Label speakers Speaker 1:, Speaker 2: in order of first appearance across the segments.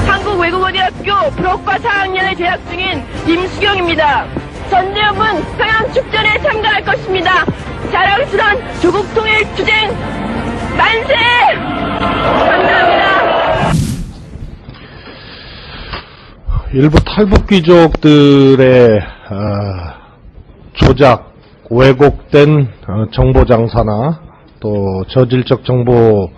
Speaker 1: 한국외국어대학교 불어과 4학년에 재학 중인 임수경입니다. 전대협은 평양축전에 참가할 것입니다. 자랑스러운 조국통일투쟁 만세! 감사합니다.
Speaker 2: 일부 탈북귀족들의 조작, 왜곡된 정보장사나 또 저질적 정보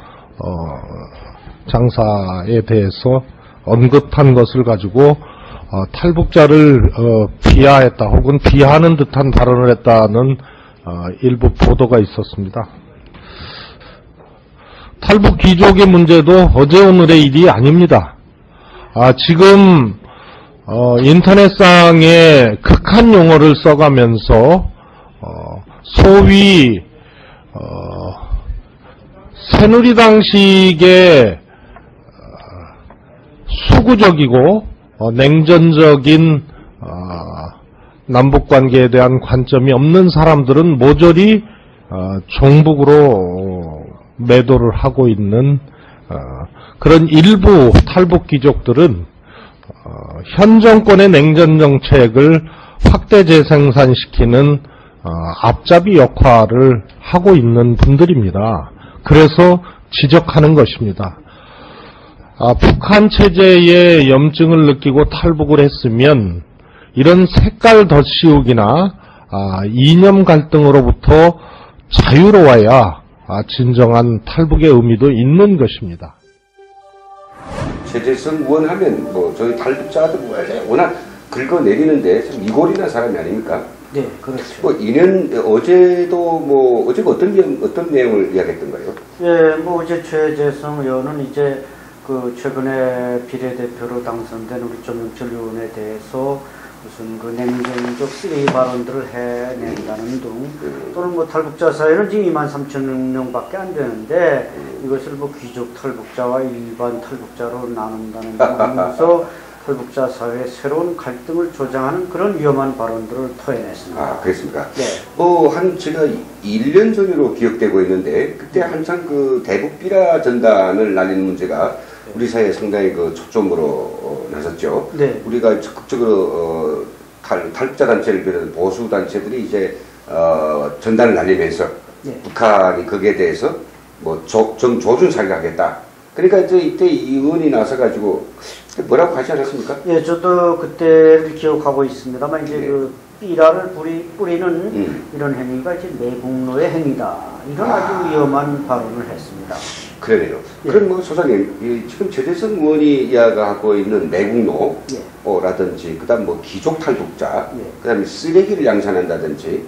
Speaker 2: 장사에 대해서 언급한 것을 가지고 탈북자를 비하했다 혹은 비하하는 듯한 발언을 했다는 일부 보도가 있었습니다. 탈북 귀족의 문제도 어제 오늘의 일이 아닙니다. 지금 인터넷상에 극한 용어를 써가면서 소위 새누리당식의 수구적이고 냉전적인 남북관계에 대한 관점이 없는 사람들은 모조리 종북으로 매도를 하고 있는 그런 일부 탈북귀족들은 현 정권의 냉전정책을 확대 재생산시키는 앞잡이 역할을 하고 있는 분들입니다. 그래서 지적하는 것입니다. 북한 체제에 염증을 느끼고 탈북을 했으면 이런 색깔 덧씌우기나 이념 갈등으로부터 자유로워야 진정한 탈북의 의미도 있는 것입니다.
Speaker 3: 최재성 의원 하면 저희 탈북자들 워낙 긁어내리는데 참 이골이나 사람이 아닙니까?
Speaker 4: 네, 그렇죠.
Speaker 3: 어제도 어제가 어떤 내용을 이야기했던가요?
Speaker 4: 예, 어제 최재성 의원은 이제 최근에 비례대표로 당선된 우리 조명철 의원에 대해서 무슨 냉정적 쓰레기 발언들을 해낸다는 등 또는 탈북자 사회는 지금 23,000명밖에 안 되는데 이것을 귀족 탈북자와 일반 탈북자로 나눈다는 등 하면서 탈북자 사회의 새로운 갈등을 조장하는 그런 위험한 발언들을 토해냈습니다.
Speaker 3: 그렇습니까?
Speaker 4: 네.
Speaker 3: 제가 1년 전으로 기억되고 있는데 그때 한창 대북 비라 전단을 날리는 문제가 우리 사회에 상당히 초점으로 나섰죠.
Speaker 4: 네.
Speaker 3: 우리가 적극적으로 탈북자 단체를 비롯한 보수 단체들이 이제 전단을 날리면서
Speaker 4: 네.
Speaker 3: 북한이 거기에 대해서 정조준 사격하겠다. 그러니까 이때 이 의원이 나서가지고 뭐라고 하지 않았습니까?
Speaker 4: 예, 저도 그때를 기억하고 있습니다만 이제 삐라를 뿌리는 이런 행위가 이제 매국노의 행위다. 이런 아주 위험한 발언을 했습니다.
Speaker 3: 그러네요. 예. 그럼 소장님, 지금 최재성 의원이 이야기하고 있는 매국노라든지, 그다음 귀족 탈북자, 그다음에 쓰레기를 양산한다든지,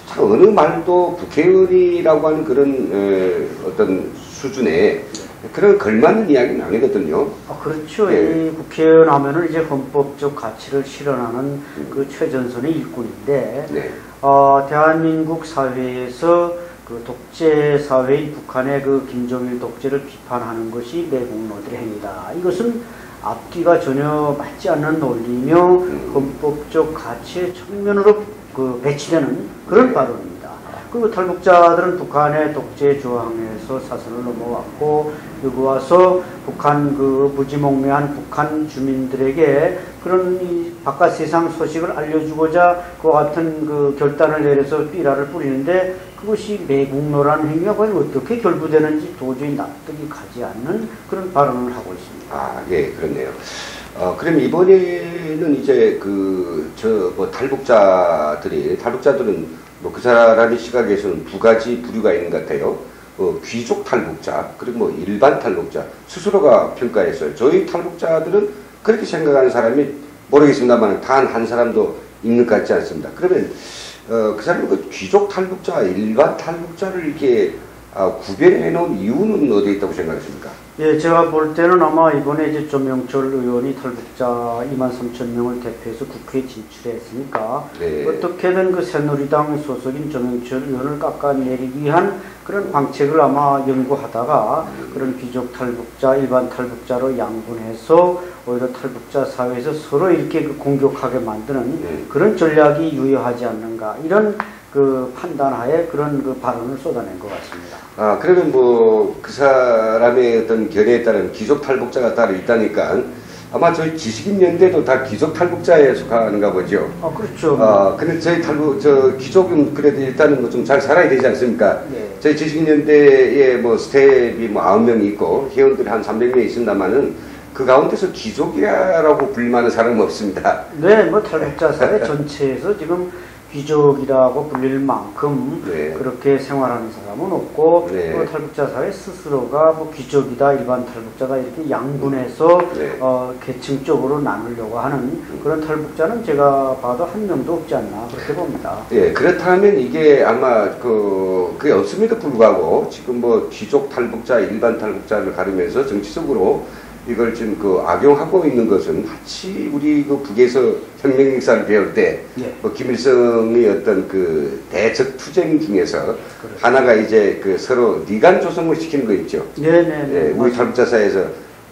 Speaker 3: 참 어느 말도 국회의원이라고 하는 그런 어떤 수준의 그런 걸맞는 이야기는 아니거든요.
Speaker 4: 그렇죠. 이 국회의원 하면은 이제 헌법적 가치를 실현하는 최전선의 일꾼인데, 대한민국 사회에서 독재 사회인 북한의 김정일 독재를 비판하는 것이 매국노들의 행위다. 이것은 앞뒤가 전혀 맞지 않는 논리며 헌법적 가치의 측면으로 배치되는 그런 발언입니다. 그리고 탈북자들은 북한의 독재 저항에서 사선을 넘어왔고 여기 와서 북한 무지몽매한 북한 주민들에게 그런 이 바깥 세상 소식을 알려주고자 그와 같은 결단을 내려서 삐라를 뿌리는데 그것이 매국노라는 행위가 과연 어떻게 결부되는지 도저히 납득이 가지 않는 그런 발언을 하고 있습니다.
Speaker 3: 예, 그렇네요. 그럼 이번에는 이제 탈북자들은 그 사람의 시각에서는 두 가지 부류가 있는 것 같아요. 귀족 탈북자, 그리고 일반 탈북자, 스스로가 평가했어요. 저희 탈북자들은 그렇게 생각하는 사람이 모르겠습니다만 단 한 사람도 있는 것 같지 않습니다. 그러면 그 사람은 귀족 탈북자, 일반 탈북자를 이렇게 구별해 놓은 이유는 어디에 있다고 생각하십니까?
Speaker 4: 예, 제가 볼 때는 아마 이번에 이제 조명철 의원이 탈북자 23,000명을 대표해서 국회에 진출했으니까
Speaker 3: 네.
Speaker 4: 어떻게든 그 새누리당 소속인 조명철 의원을 깎아내리기 위한 그런 방책을 아마 연구하다가 그런 귀족 탈북자, 일반 탈북자로 양분해서 오히려 탈북자 사회에서 서로 이렇게 그 공격하게 만드는 그런 전략이 유효하지 않는가 이런 그 판단하에 그런 그 발언을 쏟아낸 것 같습니다.
Speaker 3: 아, 그러면 뭐, 그 사람의 어떤 견해에 따른 귀족 탈북자가 따로 있다니까, 아마 저희 지식인연대도 다 귀족 탈북자에 속하는가 보죠.
Speaker 4: 아, 그렇죠.
Speaker 3: 아, 근데 저희 귀족은 그래도 일단은 뭐 좀 잘 살아야 되지 않습니까?
Speaker 4: 네.
Speaker 3: 저희 지식인연대에 뭐 스텝이 뭐 9명이 있고, 회원들이 한 300명이 있습니다만은, 그 가운데서 귀족이라고 불릴 만한 사람은 없습니다.
Speaker 4: 네, 뭐 탈북자 사회 전체에서 지금 귀족이라고 불릴 만큼
Speaker 3: 네.
Speaker 4: 그렇게 생활하는 사람은 없고
Speaker 3: 네.
Speaker 4: 또 탈북자 사회 스스로가 뭐 귀족이다 일반 탈북자다 이렇게 양분해서
Speaker 3: 네.
Speaker 4: 계층적으로 나누려고 하는 그런 탈북자는 제가 봐도 한 명도 없지 않나 그렇게 봅니다.
Speaker 3: 예, 그렇다면 이게 아마 그게 없음에도 불구하고 지금 뭐 귀족 탈북자, 일반 탈북자를 가르면서 정치적으로 이걸 지금 그 악용하고 있는 것은 마치 우리 그 북에서 혁명 역사를 배울 때 뭐 김일성의 어떤 그 대적 투쟁 중에서 하나가 이제 그 서로 니간 조성을 시키는 거 있죠.
Speaker 4: 네네.
Speaker 3: 예, 우리 탈북자 사회에서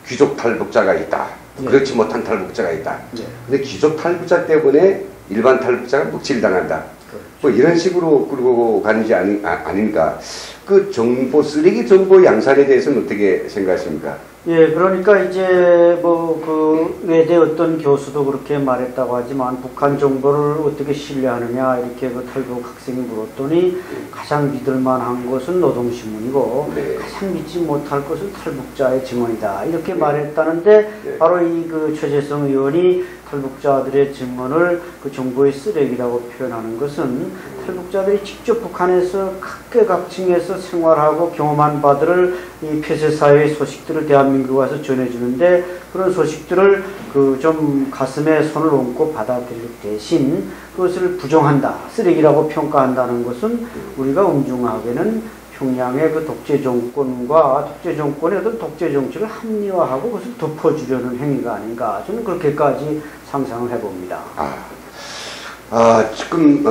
Speaker 3: 귀족 탈북자가 있다. 그렇지 못한 탈북자가 있다. 근데 귀족 탈북자 때문에 일반 탈북자가 묵치를 당한다. 뭐 이런 식으로 끌고 가는지 아닌가. 그 정보, 쓰레기 정보 양산에 대해서는 어떻게 생각하십니까?
Speaker 4: 예, 그러니까 이제 뭐 그 외대 어떤 교수도 그렇게 말했다고 하지만 북한 정보를 어떻게 신뢰하느냐 이렇게 그 탈북 학생이 물었더니 가장 믿을만한 것은 노동신문이고 가장 믿지 못할 것은 탈북자의 증언이다 이렇게 말했다는데 바로 이 그 최재성 의원이 탈북자들의 증언을 그 정보의 쓰레기라고 표현하는 것은 탈북자들이 직접 북한에서 각계각층에서 생활하고 경험한 바들을 이 폐쇄사회의 소식들을 대한민국에 와서 전해주는데 그런 소식들을 그 좀 가슴에 손을 얹고 받아들일 대신 그것을 부정한다, 쓰레기라고 평가한다는 것은 우리가 엄중하게는 평양의 그 독재 정권과 독재 정권의 어떤 독재 정치를 합리화하고 그것을 덮어주려는 행위가 아닌가 저는 그렇게까지 상상을 해봅니다.
Speaker 3: 지금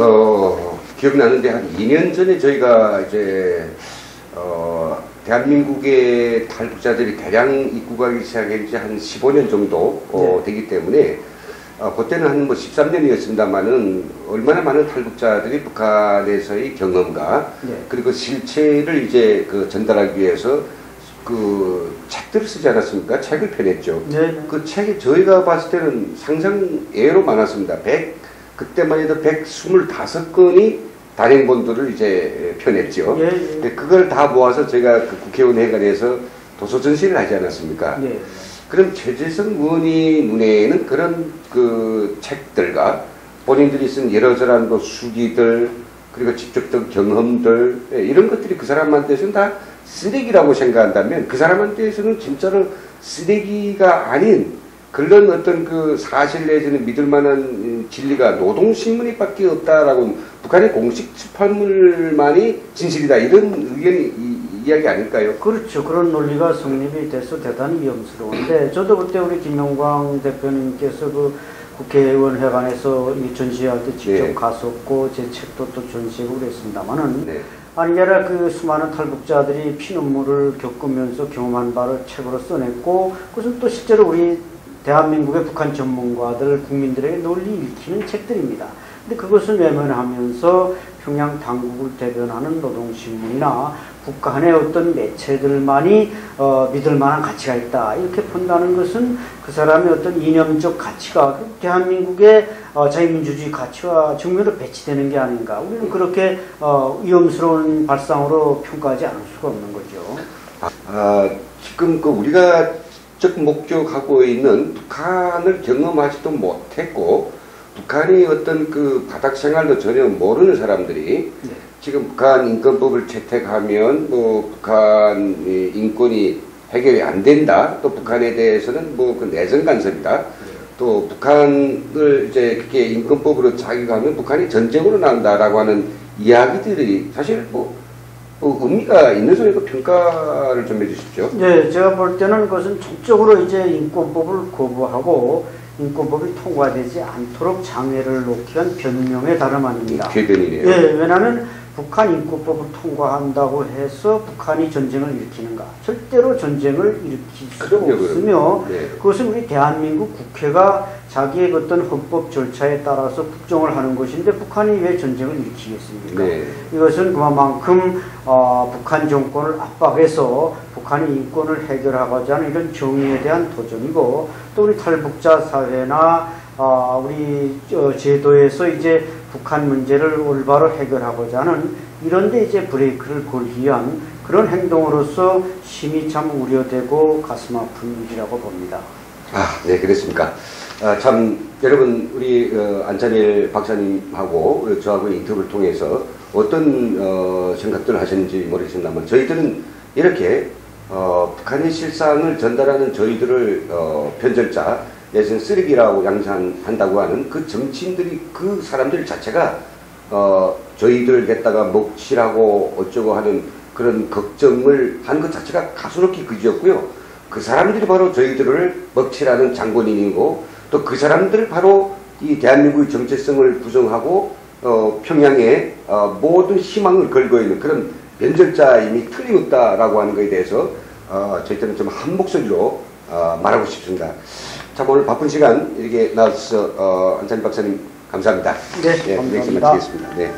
Speaker 3: 기억나는데 한 2년 전에 저희가 이제 대한민국의 탈북자들이 대량 입국하기 시작한 지 한 15년 정도 되기 때문에 그때는 한 뭐 13년이었습니다만은 얼마나 많은 탈북자들이 북한에서의 경험과 그리고 실체를 이제 그 전달하기 위해서 그 책들을 쓰지 않았습니까? 책을 펴냈죠. 그 책이 저희가 봤을 때는 상상 예로 많았습니다. 그때만 해도 125건이 단행본들을 이제 펴냈죠. 그걸 다 모아서 제가 그 국회의원 회관에서 도서 전시를 하지 않았습니까? 그럼 최재성 의원이 눈에는 그런 그 책들과 본인들이 쓴 여러저런 그 수기들 그리고 직접적 경험들 이런 것들이 그 사람한테서는 다 쓰레기라고 생각한다면 그 사람한테서는 진짜로 쓰레기가 아닌 그런 어떤 그 사실 내지는 믿을 만한 진리가 노동신문이 밖에 없다라고 북한의 공식 출판물만이 진실이다 이런 의견이 이야기 아닐까요?
Speaker 4: 그렇죠. 그런 논리가 성립이 돼서 대단히 위험스러운데 저도 그때 우리 김영광 대표님께서 그 국회의원 회관에서 이 전시할 때 직접 갔었고 제 책도 또 전시하고 그랬습니다만은 아니라 그 수많은 탈북자들이 피눈물을 겪으면서 경험한 바를 책으로 써냈고 그것은 또 실제로 우리 대한민국의 북한 전문가들 국민들에게 널리 읽히는 책들입니다. 근데 그것을 외면하면서 평양 당국을 대변하는 노동신문이나 북한의 어떤 매체들만이 믿을 만한 가치가 있다 이렇게 본다는 것은 그 사람의 어떤 이념적 가치가 대한민국의 자유민주주의 가치와 정면으로 배치되는 게 아닌가 우리는 그렇게 위험스러운 발상으로 평가하지 않을 수가 없는 거죠.
Speaker 3: 지금 그 우리가 즉 목격하고 있는 북한을 경험하지도 못했고 북한의 어떤 그 바닥 생활도 전혀 모르는 사람들이 지금 북한 인권법을 채택하면 뭐 북한 인권이 해결이 안 된다. 또 북한에 대해서는 뭐 그 내정 간섭이다. 또 북한을 이제 그렇게 인권법으로 자기가 하면 북한이 전쟁으로 나온다라고 하는 이야기들이 사실 뭐 의미가 있는 소리고 평가를 좀 해주십시오.
Speaker 4: 네, 제가 볼 때는 그것은 전적으로 이제 인권법을 거부하고 인권법이 통과되지 않도록 장애를 놓기 위한 변명의 다름 아닙니다.
Speaker 3: 궤변이네요.
Speaker 4: 예, 왜냐하면 북한 인권법을 통과한다고 해서 북한이 전쟁을 일으키는가? 절대로 전쟁을 일으킬 수 없으며
Speaker 3: 네.
Speaker 4: 그것은 우리 대한민국 국회가 자기의 어떤 헌법 절차에 따라서 국정을 하는 것인데 북한이 왜 전쟁을 일으키겠습니까?
Speaker 3: 네.
Speaker 4: 이것은 그만큼 북한 정권을 압박해서 북한의 인권을 해결하고자 하는 이런 정의에 대한 도전이고 또 우리 탈북자 사회나 우리 제도에서 이제 북한 문제를 올바로 해결하고자 하는 이런데 이제 브레이크를 걸기 위한 그런 행동으로서 심히 참 우려되고 가슴 아픈 일이라고 봅니다.
Speaker 3: 네, 그렇습니까. 참 여러분 우리 안찬일 박사님하고 저하고 인터뷰를 통해서 어떤 생각들을 하셨는지 모르겠습니다만 저희들은 이렇게 북한의 실상을 전달하는 저희들을 변절자 내지는 쓰레기라고 양산한다고 하는 그 정치인들이 그 사람들 자체가 저희들을 갖다가 먹칠하고 어쩌고 하는 그런 걱정을 하는 것 자체가 가소롭기 그지였고요. 그 사람들이 바로 저희들을 먹칠하는 장본인이고 또 그 사람들 바로 이 대한민국의 정체성을 부정하고 평양에 모든 희망을 걸고 있는 그런 변절자임이 틀림없다라고 하는 것에 대해서 저희들은 좀 한 목소리로 말하고 싶습니다. 참 오늘 바쁜 시간 이렇게 나와주셔서 안찬일 박사님 감사합니다.
Speaker 4: 네, 감사합니다.
Speaker 3: 마치겠습니다. 네.